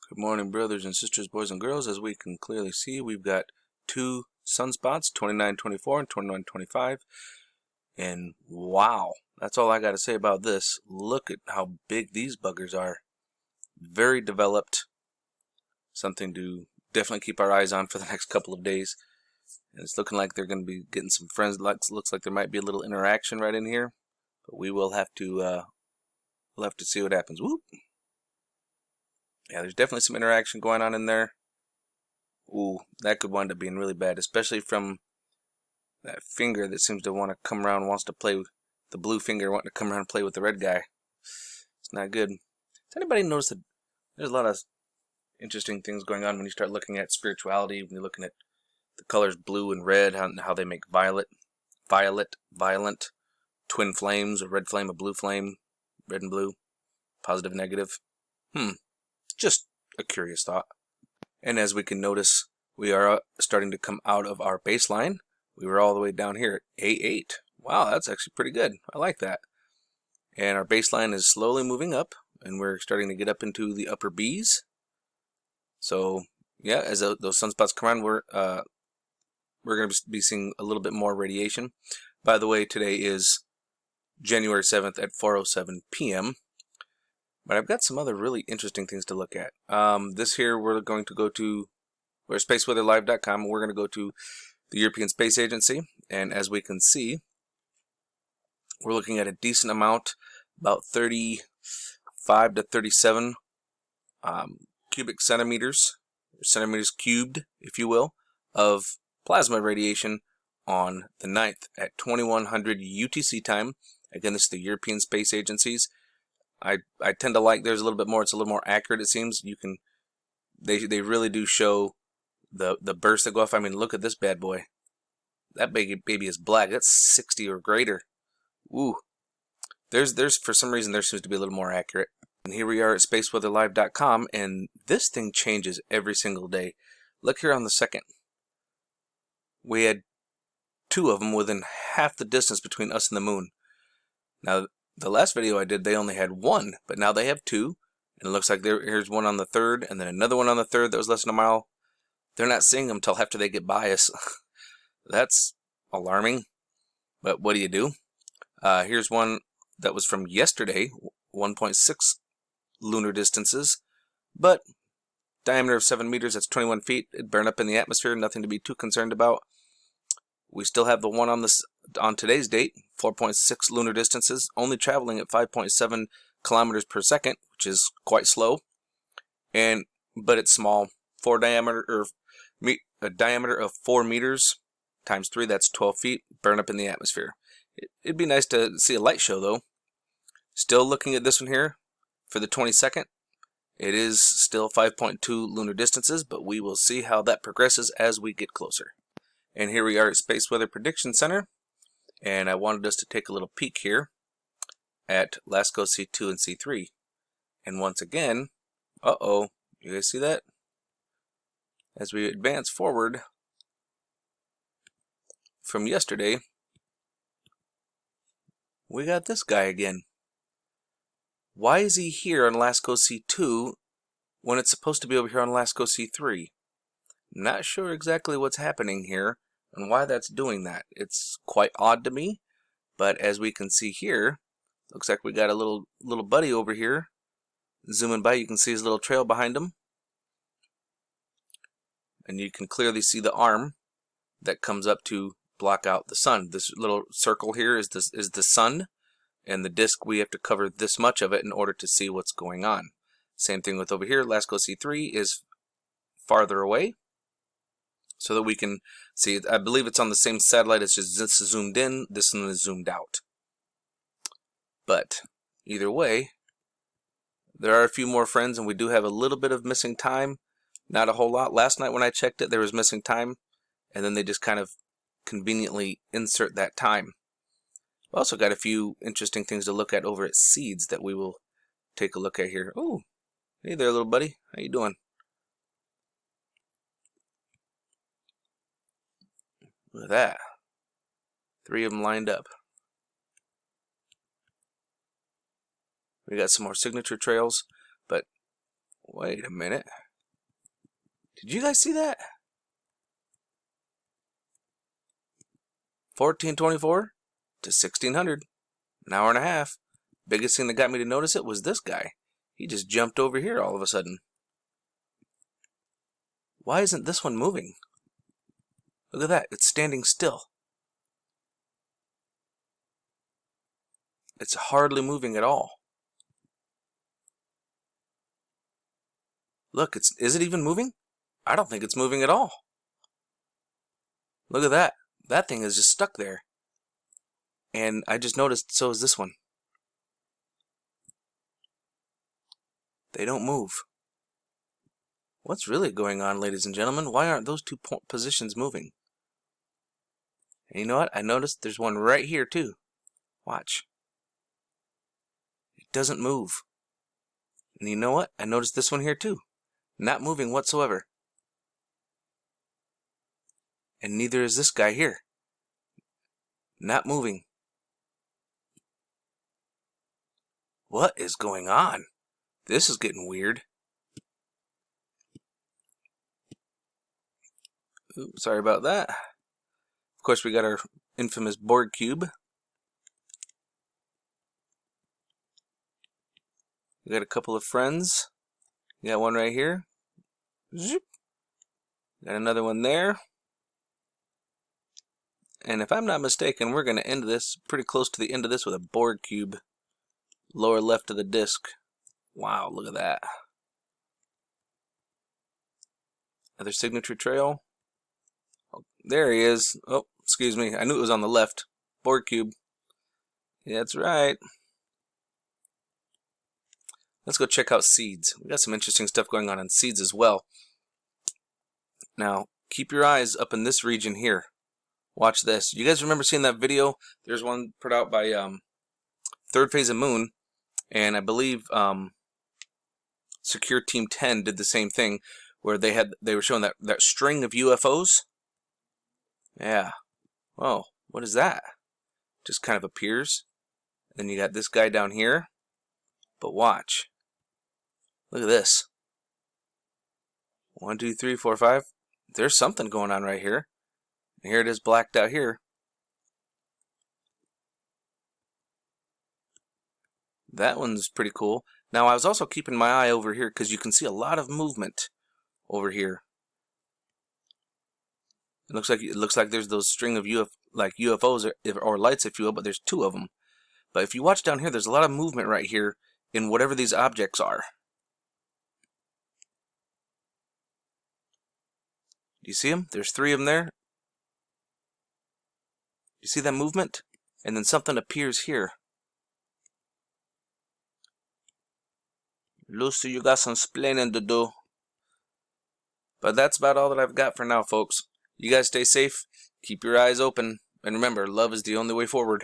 Good morning, brothers and sisters, boys and girls. As we can clearly see, we've got two sunspots, 2924 and 2925. And wow, that's all I got to say about this. Look at how big these buggers are. Very developed. Something to definitely keep our eyes on for the next couple of days. And it's looking like they're going to be getting some friends. Looks like there might be a little interaction right in here. But we will have to see what happens. Whoop. Yeah, there's definitely some interaction going on in there. Ooh, that could wind up being really bad, especially from that finger that seems to want to come around, wants to play with the blue finger, wanting to come around and play with the red guy. It's not good. Does anybody notice that there's a lot of interesting things going on when you start looking at spirituality, when you're looking at the colors blue and red, how they make violent, twin flames, a red flame, a blue flame, red and blue, positive, negative. Just a curious thought. And as we can notice, we are starting to come out of our baseline. We were all the way down here at A8. Wow, that's actually pretty good. I like that. And our baseline is slowly moving up, and we're starting to get up into the upper Bs. So, yeah, as those sunspots come around, we're going to be seeing a little bit more radiation. By the way, today is January 7th at 4:07 p.m. But I've got some other really interesting things to look at. This here, we're going to go to spaceweatherlive.com. We're going to go to the European Space Agency. And as we can see, we're looking at a decent amount, about 35 to 37 cubic centimeters cubed, if you will, of plasma radiation on the 9th at 2100 UTC time. Again, this is the European Space Agencies. I tend to like theirs a little bit more. It's a little more accurate, it seems. They really do show the bursts that go off. I mean, look at this bad boy. That baby is black. That's 60 or greater. Ooh. There's for some reason there seems to be a little more accurate. And here we are at spaceweatherlive.com, and this thing changes every single day. Look here on the 2nd. We had two of them within half the distance between us and the moon. Now, the last video I did, they only had one, but now they have two. And it looks like here's one on the 3rd, and then another one on the 3rd that was less than a mile. They're not seeing them until after they get by us. That's alarming. But what do you do? Here's one that was from yesterday, 1.6 lunar distances, but diameter of 7 meters, that's 21 feet. It burned up in the atmosphere, nothing to be too concerned about. We still have the one on today's date, 4.6 lunar distances, only traveling at 5.7 kilometers per second, which is quite slow. But it's small. A diameter of 4 meters times 3, that's 12 feet, burn up in the atmosphere. It'd be nice to see a light show, though. Still looking at this one here for the 22nd. It is still 5.2 lunar distances, but we will see how that progresses as we get closer. And here we are at Space Weather Prediction Center, and I wanted us to take a little peek here at Lasco C2 and C3. And once again, you guys see that? As we advance forward from yesterday, we got this guy again. Why is he here on Lasco C2 when it's supposed to be over here on Lasco C3? Not sure exactly what's happening here and why that's doing that. It's quite odd to me, but as we can see here, looks like we got a little buddy over here. Zooming by, you can see his little trail behind him. And you can clearly see the arm that comes up to block out the sun. This little circle here is the sun, and the disk, we have to cover this much of it in order to see what's going on. Same thing with over here. Lasco C3 is farther away, so that we can see it. I believe it's on the same satellite. It's just this is zoomed in, this one is zoomed out. But either way, there are a few more friends, and we do have a little bit of missing time. Not a whole lot. Last night when I checked it, there was missing time, and then they just kind of conveniently insert that time. We also got a few interesting things to look at over at Seeds that we will take a look at here. Oh, hey there, little buddy. How you doing? Look at that. 3 of them lined up. We got some more signature trails, but Wait a minute. Did you guys see that? 1424 to 1600. An hour and a half. Biggest thing that got me to notice it was this guy. He just jumped over here all of a sudden. Why isn't this one moving? Look at that. It's standing still. It's hardly moving at all. Look, is it even moving? I don't think it's moving at all. Look at that. That thing is just stuck there. And I just noticed so is this one. They don't move. What's really going on, ladies and gentlemen? Why aren't those two positions moving? And you know what? I noticed there's one right here too. Watch. It doesn't move. And you know what? I noticed this one here too. Not moving whatsoever. And neither is this guy here. Not moving. What is going on? This is getting weird. Oops, sorry about that. Of course, we got our infamous Borg cube. We got a couple of friends. We got one right here. Zoop. Got another one there. And if I'm not mistaken, we're going to end this pretty close to the end of this with a Borg cube. Lower left of the disc. Wow, look at that. Another signature trail. Oh, there he is. Oh, excuse me. I knew it was on the left. Borg cube. Yeah, that's right. Let's go check out seeds. We got some interesting stuff going on in seeds as well. Now, keep your eyes up in this region here. Watch this. You guys remember seeing that video? There's one put out by Third Phase of Moon, and I believe Secure Team 10 did the same thing, where they were showing that string of UFOs. Yeah. Whoa, what is that? Just kind of appears. Then you got this guy down here. But watch. Look at this. 1, 2, 3, 4, 5. There's something going on right here. And here it is blacked out here. That one's pretty cool. Now I was also keeping my eye over here because you can see a lot of movement over here. It looks like there's those string of UFOs or lights, if you will, but there's two of them. But if you watch down here, there's a lot of movement right here in whatever these objects are. Do you see them? There's 3 of them there. You see that movement? And then something appears here. Lucy, you got some splaining to do. But that's about all that I've got for now, folks. You guys stay safe, keep your eyes open, and remember, love is the only way forward.